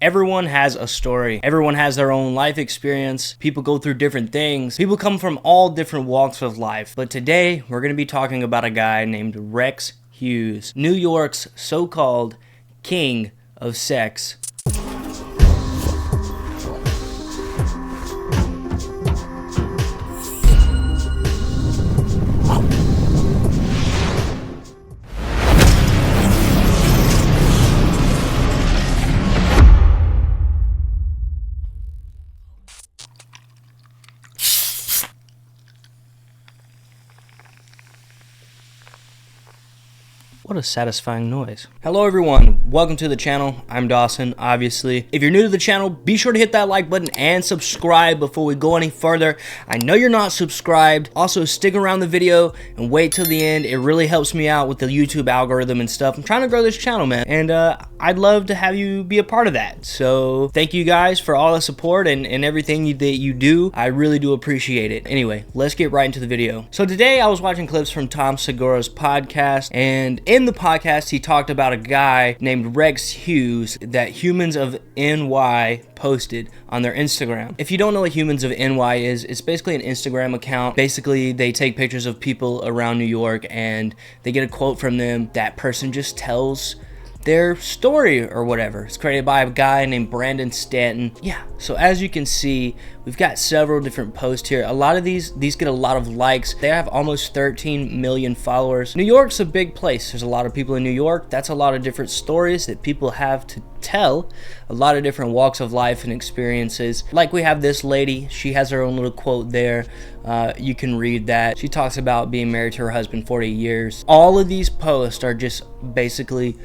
Everyone has a story. Everyone has their own life experience. People go through different things. People come from all different walks of life. But today, we're going to be talking about a guy named Rex Hughes, New York's so-called king of sex. What a satisfying noise. Hello everyone, welcome to the channel. I'm Dawson, obviously. If you're new to the channel, be sure to hit that like button and subscribe before we go any further. I know you're not subscribed. Also, stick around the video and wait till the end. It really helps me out with the YouTube algorithm and stuff. I'm trying to grow this channel, man, and I'd love to have you be a part of that. So thank you guys for all the support and everything that you do. I really do appreciate it. Anyway, let's get right into the video. So today I was watching clips from Tom Segura's podcast, and in the podcast he talked about a guy named Rex Hughes that Humans of NY posted on their Instagram. If you don't know what Humans of NY is, it's basically an Instagram account. Basically, they take pictures of people around New York and they get a quote from them. That person just tells their story or whatever. It's created by a guy named Brandon Stanton. Yeah, so as you can see, we've got several different posts here. A lot of these get a lot of likes. They have almost 13 million followers. New York's a big place. There's a lot of people in New York. That's a lot of different stories that people have to tell. A lot of different walks of life and experiences. Like we have this lady, she has her own little quote there. You can read that. She talks about being married to her husband 40 years. All of these posts are just basically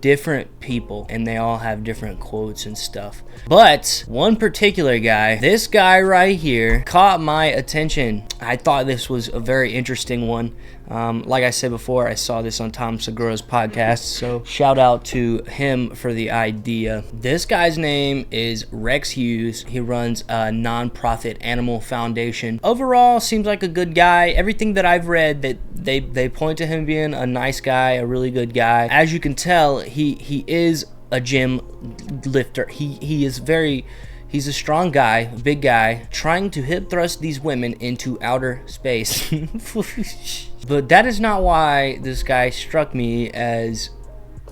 different people, and they all have different quotes and stuff. But one particular guy, this guy right here, caught my attention. I thought this was a very interesting one. Like I said before, I saw this on Tom Segura's podcast, so shout out to him for the idea. This guy's name is Rex Hughes. He runs a non-profit animal foundation. Overall, seems like a good guy. Everything that I've read, that they point to him being a nice guy, a really good guy. As you can tell, he is a gym lifter. He's a strong guy, a big guy, trying to hip thrust these women into outer space. But that is not why this guy struck me as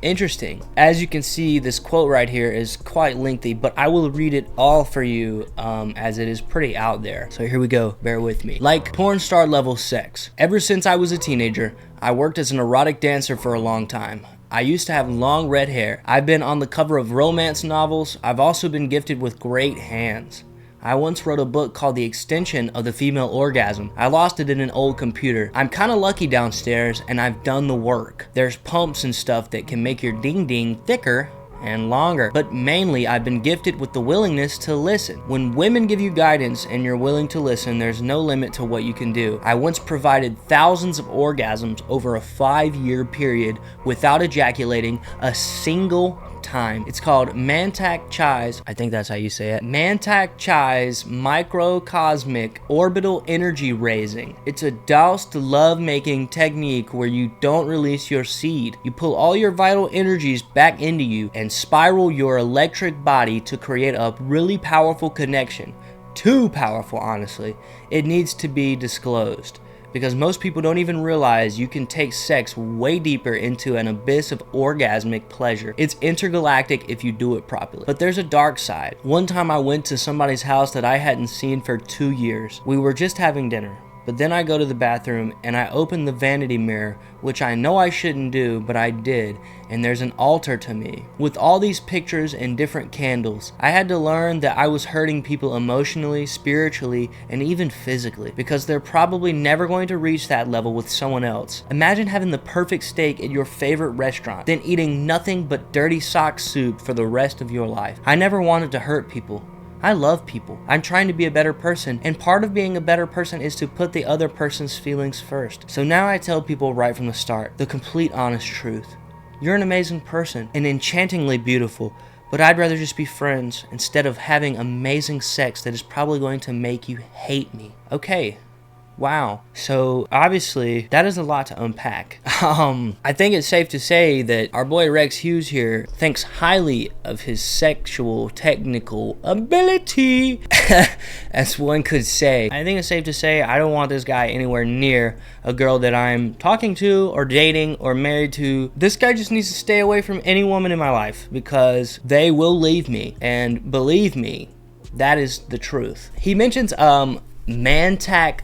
interesting. As you can see, this quote right here is quite lengthy, but I will read it all for you as it is pretty out there. So here we go, bear with me. Like porn star level sex. Ever since I was a teenager, I worked as an erotic dancer for a long time. I used to have long red hair. I've been on the cover of romance novels. I've also been gifted with great hands. I once wrote a book called The Extension of the Female Orgasm. I lost it in an old computer. I'm kinda lucky downstairs, and I've done the work. There's pumps and stuff that can make your ding-ding thicker and longer, but mainly I've been gifted with the willingness to listen. When women give you guidance and you're willing to listen, there's no limit to what you can do. I once provided thousands of orgasms over a 5-year period without ejaculating a single time. It's called Mantak Chai's, I think that's how you say it, Mantak Chai's microcosmic orbital energy raising. It's a doused love-making technique where you don't release your seed. You pull all your vital energies back into you and spiral your electric body to create a really powerful connection. Too powerful, honestly. It needs to be disclosed, because most people don't even realize you can take sex way deeper into an abyss of orgasmic pleasure. It's intergalactic if you do it properly. But there's a dark side. One time I went to somebody's house that I hadn't seen for 2 years. We were just having dinner. But then I go to the bathroom and I open the vanity mirror, which I know I shouldn't do, but I did, and there's an altar to me with all these pictures and different candles. I had to learn that I was hurting people emotionally, spiritually, and even physically, because they're probably never going to reach that level with someone else. Imagine having the perfect steak at your favorite restaurant, then eating nothing but dirty sock soup for the rest of your life. I never wanted to hurt people. I love people. I'm trying to be a better person, and part of being a better person is to put the other person's feelings first. So now I tell people right from the start, the complete honest truth. You're an amazing person and enchantingly beautiful, but I'd rather just be friends instead of having amazing sex that is probably going to make you hate me. Okay, Wow. So obviously that is a lot to unpack. I think it's safe to say that our boy Rex Hughes here thinks highly of his sexual technical ability, as one could say. I think it's safe to say I don't want this guy anywhere near a girl that I'm talking to or dating or married to. This guy just needs to stay away from any woman in my life because they will leave me. And believe me, that is the truth. He mentions Mantak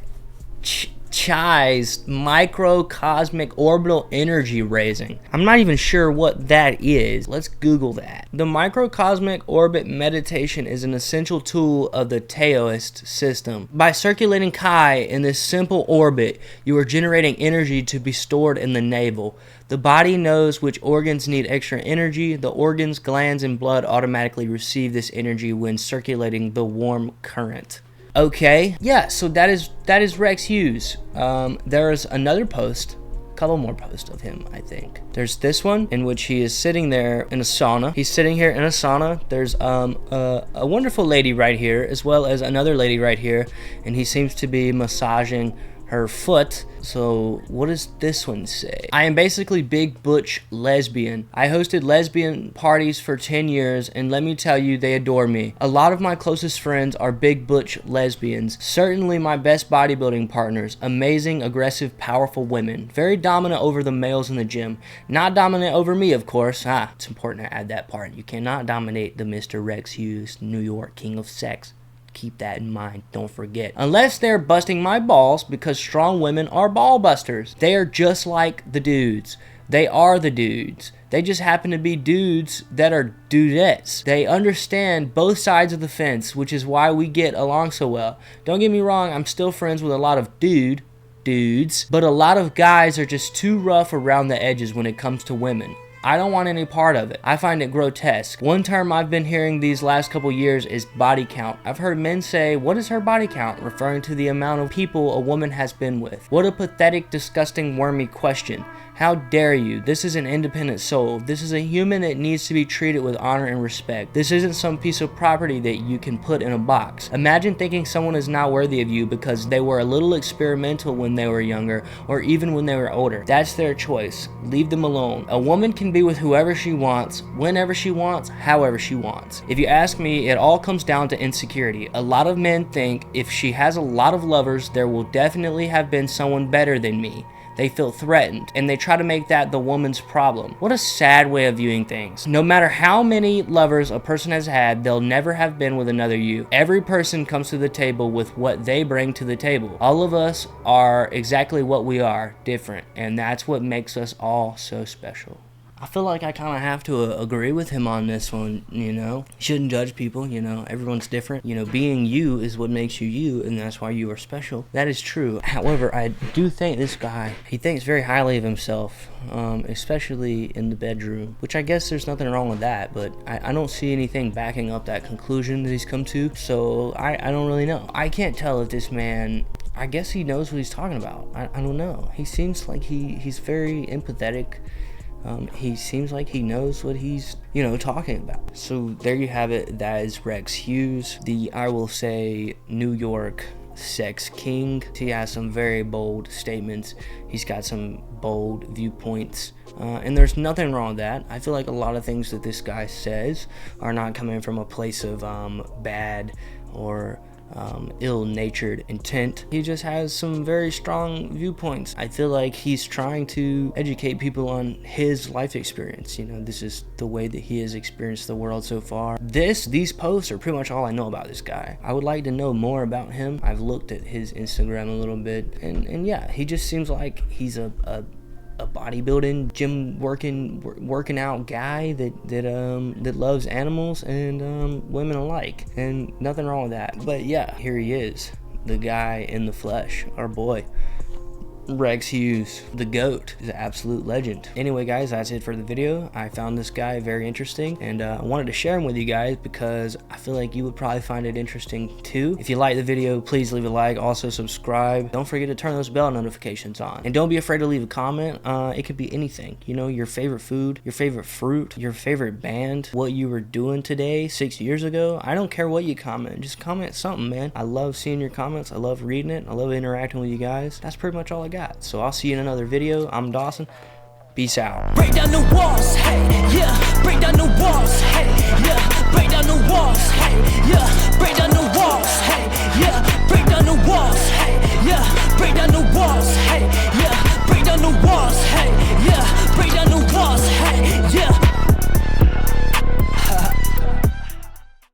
Chai's microcosmic orbital energy raising. I'm not even sure what that is. Let's Google that. The microcosmic orbit meditation is an essential tool of the Taoist system. By circulating Chi in this simple orbit, you are generating energy to be stored in the navel. The body knows which organs need extra energy. The organs, glands, and blood automatically receive this energy when circulating the warm current. Okay, yeah, so that is Rex Hughes. There is another post, a couple more posts of him, I think. There's this one in which he is sitting there in a sauna. He's sitting here in a sauna. There's a wonderful lady right here, as well as another lady right here, and he seems to be massaging her foot. So what does this one say? I am basically big butch lesbian. I hosted lesbian parties for 10 years and let me tell you, they adore me. A lot of my closest friends are big butch lesbians. Certainly my best bodybuilding partners. Amazing, aggressive, powerful women. Very dominant over the males in the gym. Not dominant over me, of course. It's important to add that part. You cannot dominate the Mr. Rex Hughes, New York King of Sex. Keep that in mind, don't forget. Unless they're busting my balls, because strong women are ball busters. They are just like the dudes. They are the dudes. They just happen to be dudes that are dudettes. They understand both sides of the fence, which is why we get along so well. Don't get me wrong, I'm still friends with a lot of dudes, but a lot of guys are just too rough around the edges when it comes to women. I don't want any part of it. I find it grotesque. One term I've been hearing these last couple years is body count. I've heard men say, "What is her body count?" referring to the amount of people a woman has been with. What a pathetic, disgusting, wormy question. How dare you? This is an independent soul. This is a human that needs to be treated with honor and respect. This isn't some piece of property that you can put in a box. Imagine thinking someone is not worthy of you because they were a little experimental when they were younger or even when they were older. That's their choice. Leave them alone. A woman can be with whoever she wants, whenever she wants, however she wants. If you ask me, it all comes down to insecurity. A lot of men think if she has a lot of lovers, there will definitely have been someone better than me. They feel threatened, and they try to make that the woman's problem. What a sad way of viewing things. No matter how many lovers a person has had, they'll never have been with another you. Every person comes to the table with what they bring to the table. All of us are exactly what we are, different, and that's what makes us all so special. I feel like I kind of have to agree with him on this one, you know. Shouldn't judge people, you know. Everyone's different. You know, being you is what makes you you, and that's why you are special. That is true. However, I do think this guy, he thinks very highly of himself, especially in the bedroom, which I guess there's nothing wrong with that, but I don't see anything backing up that conclusion that he's come to, so I don't really know. I can't tell if this man, I guess he knows what he's talking about. I don't know. He seems like he's very empathetic. He seems like he knows what he's, you know, talking about. So there you have it. That is Rex Hughes, the, I will say, New York sex king. He has some very bold statements. He's got some bold viewpoints. And there's nothing wrong with that. I feel like a lot of things that this guy says are not coming from a place of bad or ill-natured intent. He just has some very strong viewpoints. I feel like he's trying to educate people on his life experience. You know, this is the way that he has experienced the world so far. These posts are pretty much all I know about this guy. I would like to know more about him. I've looked at his Instagram a little bit, and yeah, he just seems like he's a bodybuilding, gym working out guy that loves animals and women alike, and nothing wrong with that. But yeah, here he is, the guy in the flesh, our boy. Rex Hughes, the GOAT, is an absolute legend. Anyway, guys, that's it for the video. I found this guy very interesting, and I wanted to share him with you guys because I feel like you would probably find it interesting too. If you like the video, please leave a like. Also, subscribe. Don't forget to turn those bell notifications on. And don't be afraid to leave a comment. It could be anything. You know, your favorite food, your favorite fruit, your favorite band, what you were doing today, 6 years ago. I don't care what you comment. Just comment something, man. I love seeing your comments. I love reading it. I love interacting with you guys. That's pretty much all I got. So I'll see you in another video. I'm Dawson. Peace out. Break down the walls, hey, yeah. Break down the walls, hey, yeah. Break down the walls.